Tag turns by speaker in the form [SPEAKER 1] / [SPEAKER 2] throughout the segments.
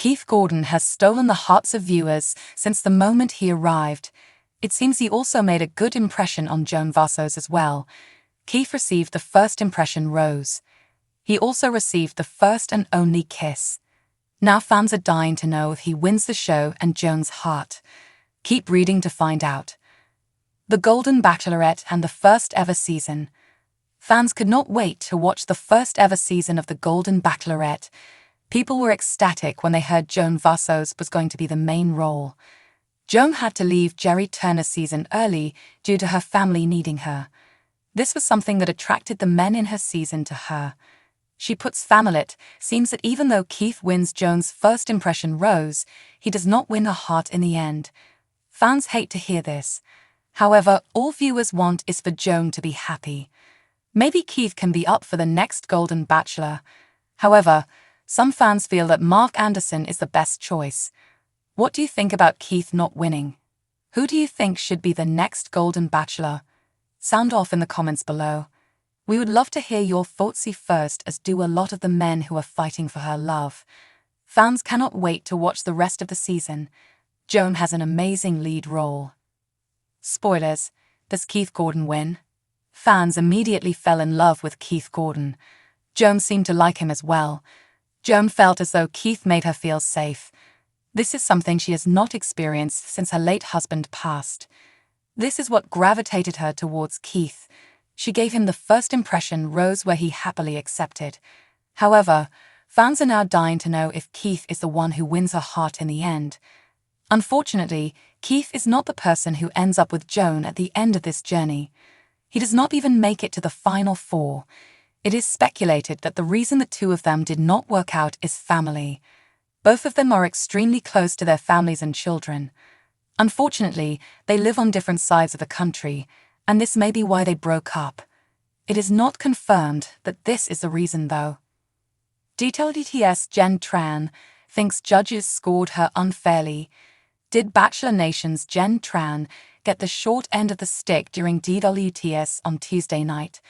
[SPEAKER 1] Keith Gordon has stolen the hearts of viewers since the moment he arrived. It seems he also made a good impression on Joan Vassos as well. Keith received the first impression rose. He also received the first and only kiss. Now fans are dying to know if he wins the show and Joan's heart. Keep reading to find out. The Golden Bachelorette and the first ever season. Fans could not wait to watch the first ever season of the Golden Bachelorette. People were ecstatic when they heard Joan Vassos was going to be the main role. Joan had to leave Jenn Tran's season early due to her family needing her. This was something that attracted the men in her season to her. She puts family. Seems that even though Keith wins Joan's first impression rose, he does not win her heart in the end. Fans hate to hear this. However, all viewers want is for Joan to be happy. Maybe Keith can be up for the next Golden Bachelor. However, some fans feel that Mark Anderson is the best choice. What do you think about Keith not winning? Who do you think should be the next Golden Bachelor? Sound off in the comments below. We would love to hear your thoughts first, as do a lot of the men who are fighting for her love. Fans cannot wait to watch the rest of the season. Joan has an amazing lead role. Spoilers: does Keith Gordon win? Fans immediately fell in love with Keith Gordon. Joan seemed to like him as well. Joan felt as though Keith made her feel safe. This is something she has not experienced since her late husband passed. This is what gravitated her towards Keith. She gave him the first impression rose where he happily accepted. However, fans are now dying to know if Keith is the one who wins her heart in the end. Unfortunately, Keith is not the person who ends up with Joan at the end of this journey. He does not even make it to the final four. It is speculated that the reason the two of them did not work out is family. Both of them are extremely close to their families and children. Unfortunately, they live on different sides of the country, and this may be why they broke up. It is not confirmed that this is the reason though. DWTS Jenn Tran thinks judges scored her unfairly. Did Bachelor Nation's Jenn Tran get the short end of the stick during DWTS on Tuesday night?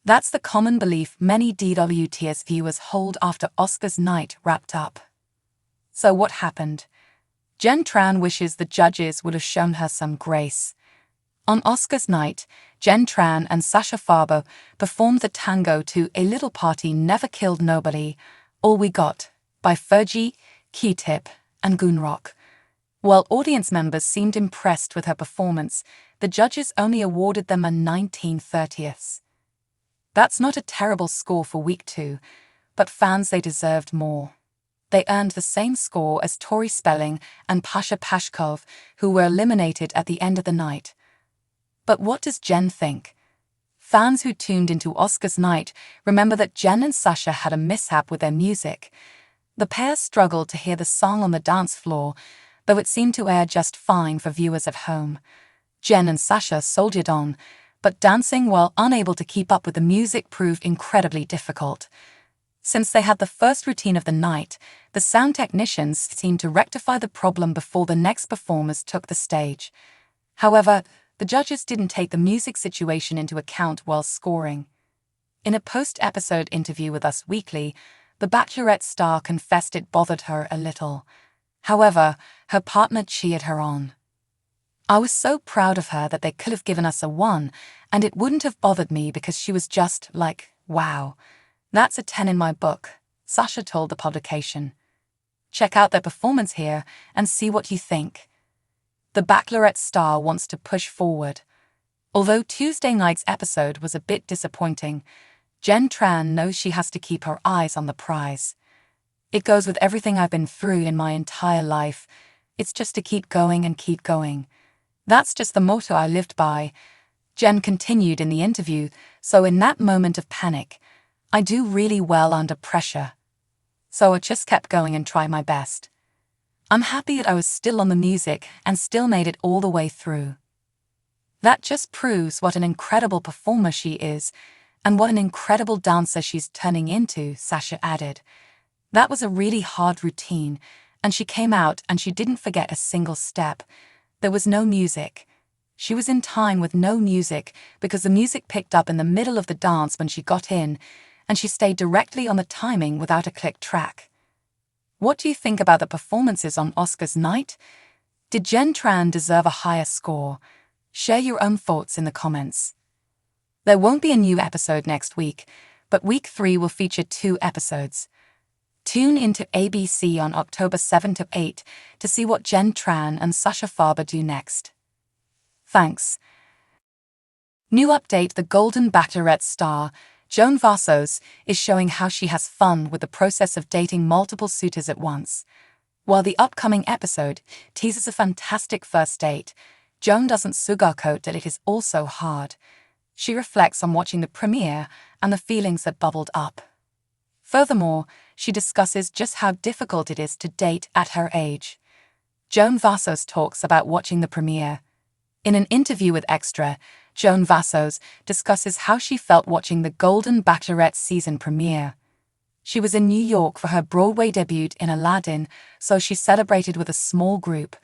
[SPEAKER 1] That's the common belief many DWTS viewers hold after Oscars night wrapped up. So what happened? Jenn Tran wishes the judges would have shown her some grace. On Oscars night, Jenn Tran and Sasha Farber performed the tango to A Little Party Never Killed Nobody, All We Got, by Fergie, Q-Tip, and Goonrock. While audience members seemed impressed with her performance, the judges only awarded them a 19/30. That's not a terrible score for week 2, but fans, they deserved more. They earned the same score as Tori Spelling and Pasha Pashkov, who were eliminated at the end of the night. But what does Jenn think? Fans who tuned into Oscars night remember that Jenn and Sasha had a mishap with their music. The pair struggled to hear the song on the dance floor, though it seemed to air just fine for viewers at home. Jenn and Sasha soldiered on, but dancing while unable to keep up with the music proved incredibly difficult. Since they had the first routine of the night, the sound technicians seemed to rectify the problem before the next performers took the stage. However, the judges didn't take the music situation into account while scoring. In a post-episode interview with Us Weekly, the Bachelorette star confessed it bothered her a little. However, her partner cheered her on. "I was so proud of her that they could have given us a 1, and it wouldn't have bothered me because she was just like, wow. That's a 10 in my book," Sasha told the publication. Check out their performance here and see what you think. The Bachelorette star wants to push forward. Although Tuesday night's episode was a bit disappointing, Jenn Tran knows she has to keep her eyes on the prize. "It goes with everything I've been through in my entire life. It's just to keep going and keep going. That's just the motto I lived by," Jenn continued in the interview. "So in that moment of panic, I do really well under pressure. So I just kept going and tried my best. I'm happy that I was still on the music and still made it all the way through. That just proves what an incredible performer she is and what an incredible dancer she's turning into," Sasha added. "That was a really hard routine, and she came out and she didn't forget a single step. There was no music. She was in time with no music because the music picked up in the middle of the dance when she got in, and she stayed directly on the timing without a click track. What do you think about the performances on Oscars night? Did Jenn Tran deserve a higher score? Share your own thoughts in the comments. There won't be a new episode next week, but week 3 will feature 2 episodes. Tune into ABC on October 7 to 8 to see what Jenn Tran and Sasha Farber do next. Thanks. New update: the Golden Bachelorette star, Joan Vassos, is showing how she has fun with the process of dating multiple suitors at once. While the upcoming episode teases a fantastic first date, Joan doesn't sugarcoat that it is also hard. She reflects on watching the premiere and the feelings that bubbled up. Furthermore, she discusses just how difficult it is to date at her age. Joan Vassos talks about watching the premiere. In an interview with Extra, Joan Vassos discusses how she felt watching the Golden Bachelorette season premiere. She was in New York for her Broadway debut in Aladdin, so she celebrated with a small group.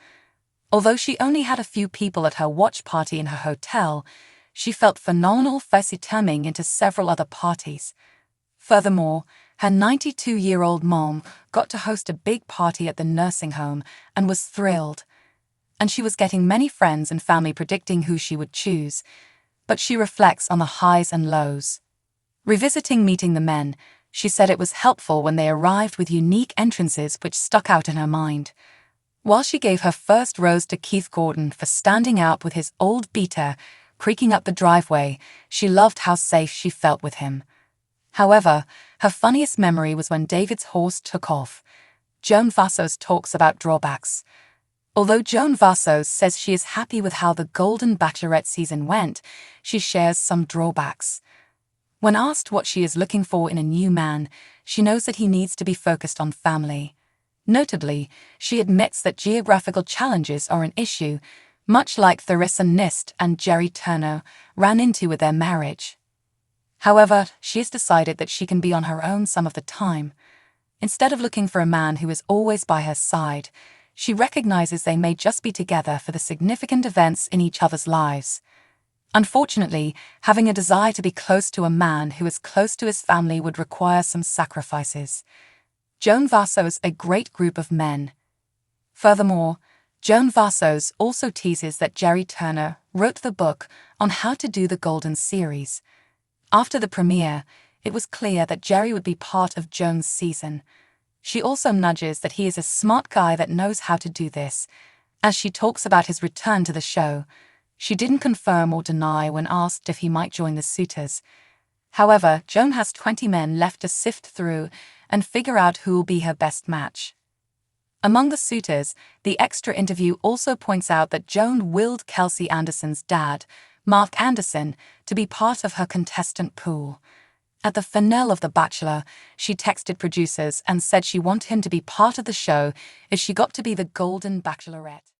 [SPEAKER 1] Although she only had a few people at her watch party in her hotel, she felt phenomenal turning into several other parties. Furthermore, her 92-year-old mom got to host a big party at the nursing home and was thrilled. And she was getting many friends and family predicting who she would choose. But she reflects on the highs and lows. Revisiting meeting the men, she said it was helpful when they arrived with unique entrances which stuck out in her mind. While she gave her first rose to Keith Gordon for standing out with his old beater creaking up the driveway, she loved how safe she felt with him. However, her funniest memory was when David's horse took off. Joan Vassos talks about drawbacks. Although Joan Vassos says she is happy with how the Golden Bachelorette season went, she shares some drawbacks. When asked what she is looking for in a new man, she knows that he needs to be focused on family. Notably, she admits that geographical challenges are an issue, much like Theresa Nist and Jerry Turner ran into with their marriage. However, she has decided that she can be on her own some of the time. Instead of looking for a man who is always by her side, she recognizes they may just be together for the significant events in each other's lives. Unfortunately, having a desire to be close to a man who is close to his family would require some sacrifices. Joan Vassos, a great group of men. Furthermore, Joan Vassos also teases that Jerry Turner wrote the book on how to do the Golden series. After the premiere, it was clear that Jerry would be part of Joan's season. She also nudges that he is a smart guy that knows how to do this. As she talks about his return to the show, she didn't confirm or deny when asked if he might join the suitors. However, Joan has 20 men left to sift through and figure out who will be her best match. Among the suitors, the Extra interview also points out that Joan willed Kelsey Anderson's dad, Mark Anderson, to be part of her contestant pool. At the finale of The Bachelor, she texted producers and said she wanted him to be part of the show if she got to be the Golden Bachelorette.